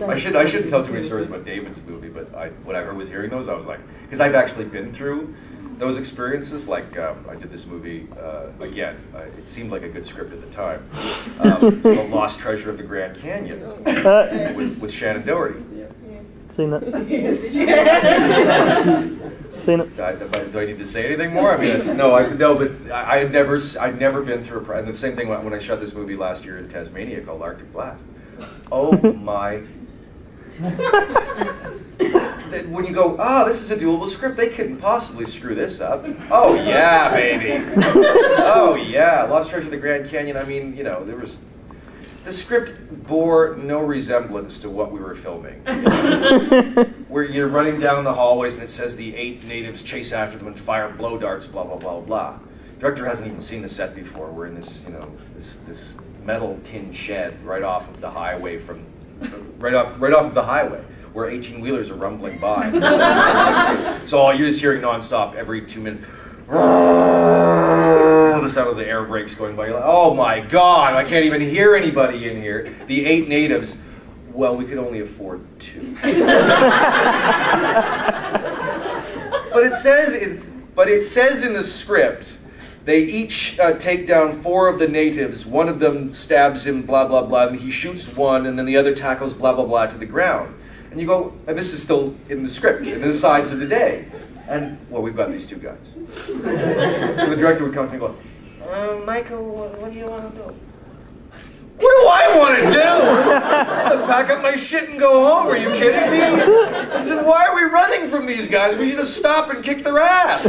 I shouldn't tell too many stories about David's movie, but when I was hearing those, I was like, because I've actually been through those experiences. Like I did this movie again. It seemed like a good script at the time. It's called Lost Treasure of the Grand Canyon with Shannon Doherty. Seen that? Seen it? Do I need to say anything more? I mean, but I'd never been through and the same thing when I shot this movie last year in Tasmania called Arctic Blast. Oh my. When you go, this is a doable script, they couldn't possibly screw this up. Oh yeah, baby. Oh yeah, Lost Treasure of the Grand Canyon. I mean, the script bore no resemblance to what we were filming. Where you're running down the hallways and it says the 8 natives chase after them and fire blow darts, blah blah blah blah. Director hasn't even seen the set before. We're in this, this metal tin shed right off of the highway right off of the highway, where 18-wheelers are rumbling by. So all you're just hearing nonstop every 2 minutes. The sound of the air brakes going by. You're like, oh my God, I can't even hear anybody in here. The 8 natives, well, we could only afford 2. But it says in the script, they each take down 4 of the natives. One of them stabs him, blah, blah, blah, and he shoots one, and then the other tackles, blah, blah, blah, to the ground. And you go, and this is still in the script, in the sides of the day. And, well, we've got these 2 guys. So the director would come to me and go, Michael, what do you want to do? What do I want to do? To pack up my shit and go home. Are you kidding me? I said, why are we running from these guys? We should just stop and kick their ass.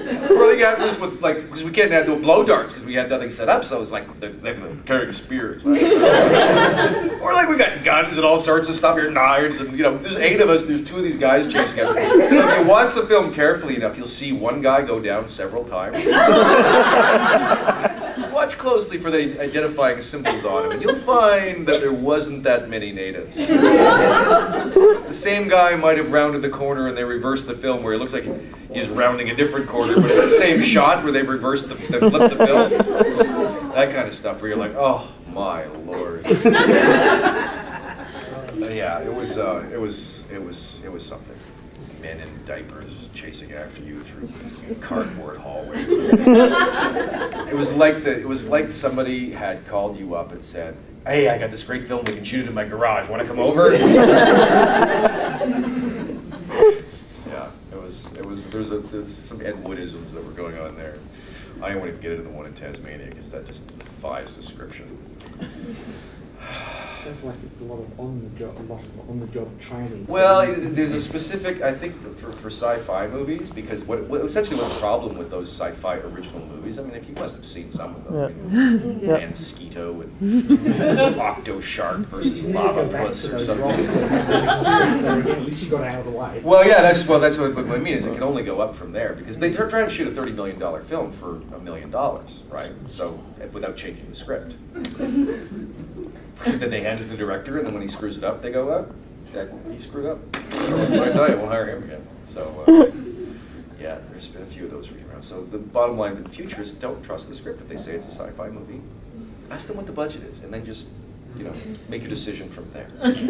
Running after us with, because we can't do blow darts because we had nothing set up, so it was like they're carrying spears. Or we got guns and all sorts of stuff here, knives, and there's 8 of us, and there's 2 of these guys chasing after us. So if you watch the film carefully enough, you'll see one guy go down several times. Just watch closely for the identifying symbols on him, and you'll find that there wasn't that many natives. The same guy might have rounded the corner and they reversed the film where it looks like he's rounding a different corner, but it's the same shot where they've reversed they flipped the film. That kind of stuff where you're like, oh my Lord. Yeah, it was something. Men in diapers chasing after you through cardboard hallways. It was like somebody had called you up and said, hey, I got this great film, we can shoot it in my garage, want to come over? Yeah, there's some Ed Woodisms that were going on there. I don't want to get into the one in Tasmania because that just defies description. Sounds like it's a lot of on-the-job training. Well, there's a specific, I think, for sci-fi movies, because essentially what the problem with those sci-fi original movies, I mean, if you must have seen some of them, and Skeeto and Octo Shark versus Lava Puss or something. At least you got out of the way. Well, yeah, that's what I mean is it can only go up from there, because they're trying to shoot a $30 million film for $1 million, right? So without changing the script. Then they hand it to the director, and then when he screws it up, they go, oh, he screwed up. What I tell you, we'll hire him again. So, yeah, there's been a few of those running around. So the bottom line in the future is don't trust the script. If they say it's a sci-fi movie, ask them what the budget is, and then just, make your decision from there. Are you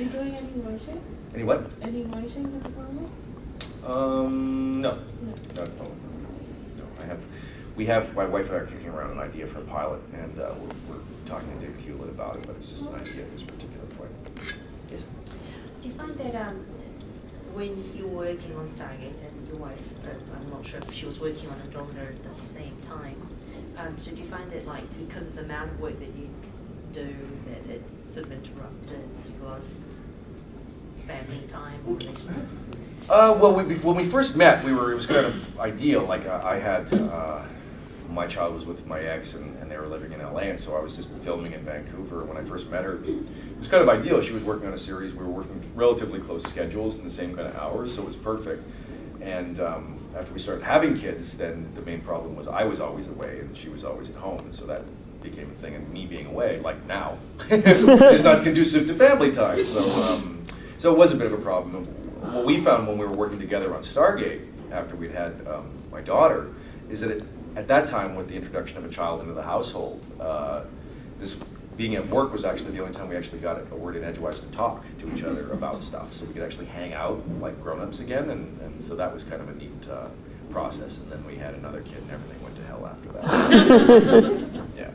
doing any writing? Any what? Any writing at the moment? No. No, I have. My wife and I are kicking around an idea for a pilot, and we're talking to David Hewlett about it, but it's just an idea at this particular point. Yes? Do you find that when you're working on Stargate and your wife, I'm not sure if she was working on Andromeda at the same time, so do you find that, because of the amount of work that you do, that it sort of interrupted your family time or relationship? Well, when we first met, it was kind of ideal. I had, my child was with my ex, and they were living in LA, and so I was just filming in Vancouver. When I first met her, it was kind of ideal. She was working on a series. We were working relatively close schedules and the same kind of hours, so it was perfect. And after we started having kids, then the main problem was I was always away, and she was always at home, and so that became a thing. And me being away, like now, is not conducive to family time. So it was a bit of a problem. What we found when we were working together on Stargate, after we'd had my daughter, is that at that time, with the introduction of a child into the household, this being at work was actually the only time we actually got a word in edgewise to talk to each other about stuff, so we could actually hang out like grown-ups again, and so that was kind of a neat process. And then we had another kid, and everything went to hell after that. Yeah.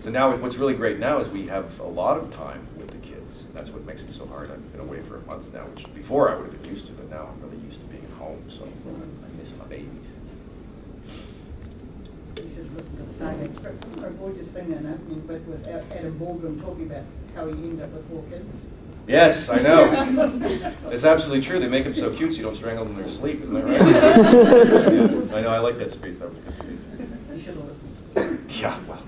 So now, what's really great now is we have a lot of time with the kids. That's what makes it so hard. I've been away for a month now, which before I would have been used to, but now I'm really used to being at home, so I miss my babies. You should listen to Stargate. I avoid just saying that opening bit with Adam Baldwin talking about how he ended up with 4 kids. Yes, I know. It's absolutely true. They make them so cute so you don't strangle them in their sleep, isn't that right? Yeah, I know, I like that speech. That was a good speech. You should have listened. Yeah, well.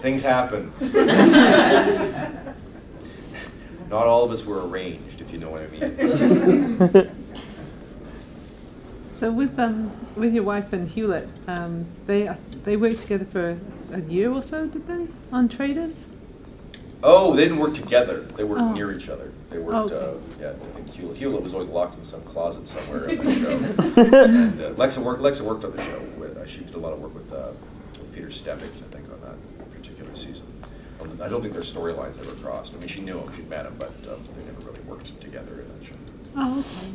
Things happen. Not all of us were arranged, if you know what I mean. So with your wife and Hewlett, they worked together for a year or so, did they, on Traders? Oh, they didn't work together. They worked near each other. They worked, okay. Yeah, I think Hewlett was always locked in some closet somewhere on the show. And Lexa worked on the show. She did a lot of work with Peter Stebbings, I think, on that particular season. I don't think their storylines ever crossed. I mean, she knew him, she'd met him, but they never really worked together in that show. Oh, okay.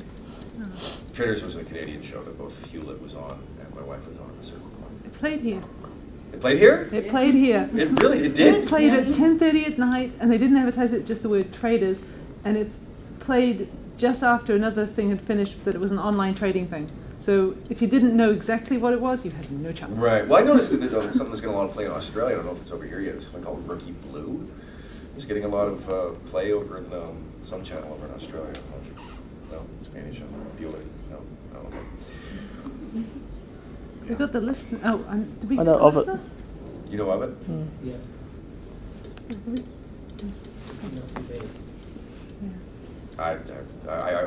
Oh. Traders was a Canadian show that both Hewlett was on and my wife was on at a certain point. It played here. It played here? It played here. It did? It played at 10:30 at night, and they didn't advertise it, just the word Traders, and it played just after another thing had finished that it was an online trading thing. So if you didn't know exactly what it was, you had no chance. Right. Well, I noticed that something that's getting a lot of play in Australia. I don't know if it's over here yet. It's something called Rookie Blue. It's getting a lot of play over in some channel over in Australia. No, Spanish. Bueller. No, okay. We got the list. Oh, did we I get know the of listener? You know of it? Mm. Yeah. I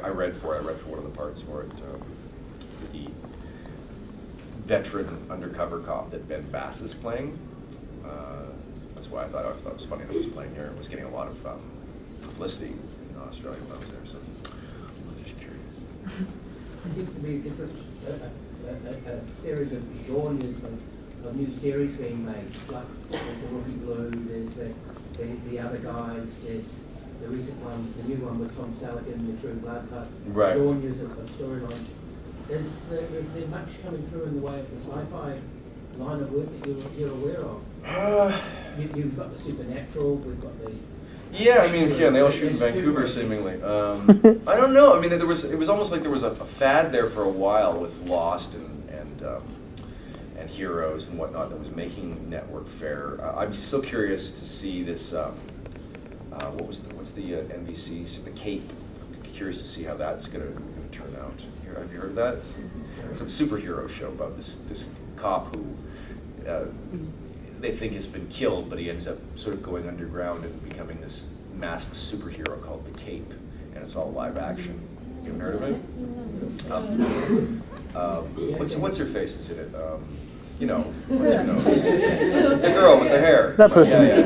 read for it. I read for one of the parts for it. The veteran undercover cop that Ben Bass is playing. That's why I thought it was funny that he was playing here. It was getting a lot of publicity in Australia when I was there. So I was just curious. It seems to be a different a series of genres of new series being made. Like there's the Rookie Blue, there's the other guys, there's the recent one, the new one with Tom Selleck and the True Blood type genres of storylines. Is there much coming through in the way of the sci-fi line of work that you're aware of? You've got the supernatural, we've got the... Yeah, I mean, yeah, they all shoot in Vancouver, seemingly. I don't know. I mean, it was almost like there was a fad there for a while with Lost and Heroes and whatnot that was making network fare. I'm still curious to see this. What's the NBC? The Cape. I'm curious to see how that's going to turn out. Have you heard of that? It's a superhero show about this cop who they think has been killed, but he ends up sort of going underground and becoming this masked superhero called the Cape, and it's all live action. You haven't heard of it? What's her face is in it? You know, what's her nose? The girl with the hair. That person. Yeah.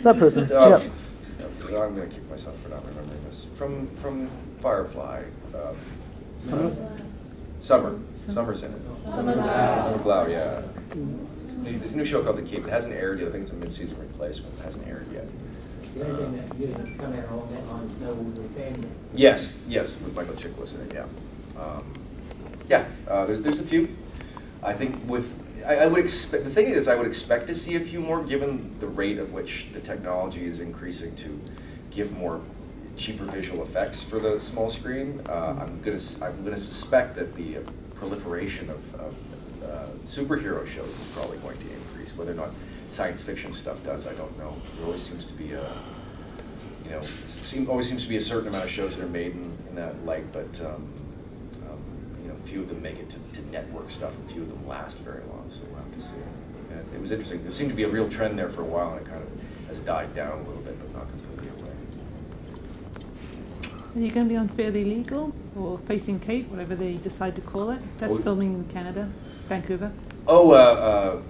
That person. I'm going to keep myself for not remembering this. From Firefly. Summer's in it. Summer Glau, yeah. This new show called The Cape. It hasn't aired yet. I think it's a mid-season replacement. It hasn't aired yet. The only thing that's new that's come out along that line is No Ordinary Family. Yes, with Michael Chiklis in it, yeah. There's a few. I think I would expect, the thing is, I would expect to see a few more given the rate at which the technology is increasing to give more cheaper visual effects for the small screen. I'm gonna suspect that the proliferation of superhero shows is probably going to increase. Whether or not science fiction stuff does, I don't know. There always seems to be always seems to be a certain amount of shows that are made in that light, but few of them make it to network stuff, and few of them last very long. So we'll have to see. And it was interesting. There seemed to be a real trend there for a while, and it kind of has died down a little bit, but not completely away. Are you going to be on Fairly Legal or Facing Kate, whatever they decide to call it? That's filming in Canada, Vancouver. Oh,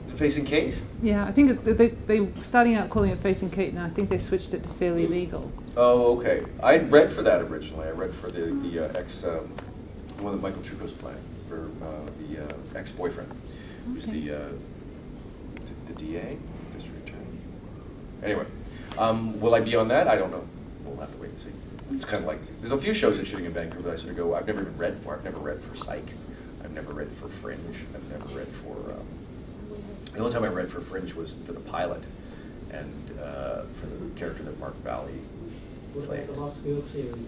Facing Kate? Yeah, I think they were starting out calling it Facing Kate, and I think they switched it to Fairly Legal. Oh, okay. I read for that originally. I read for the the one that Michael Trucco's playing for the ex-boyfriend, who's Okay. the DA, district attorney. Anyway, will I be on that? I don't know. We'll have to wait and see. It's kind of like, there's a few shows that's shooting in Vancouver that I sort of go, I've never even read for. I've never read for Psych. I've never read for Fringe. I've never read for, the only time I read for Fringe was for the pilot and for the character that Mark Valley What played. about the Lost Girl series?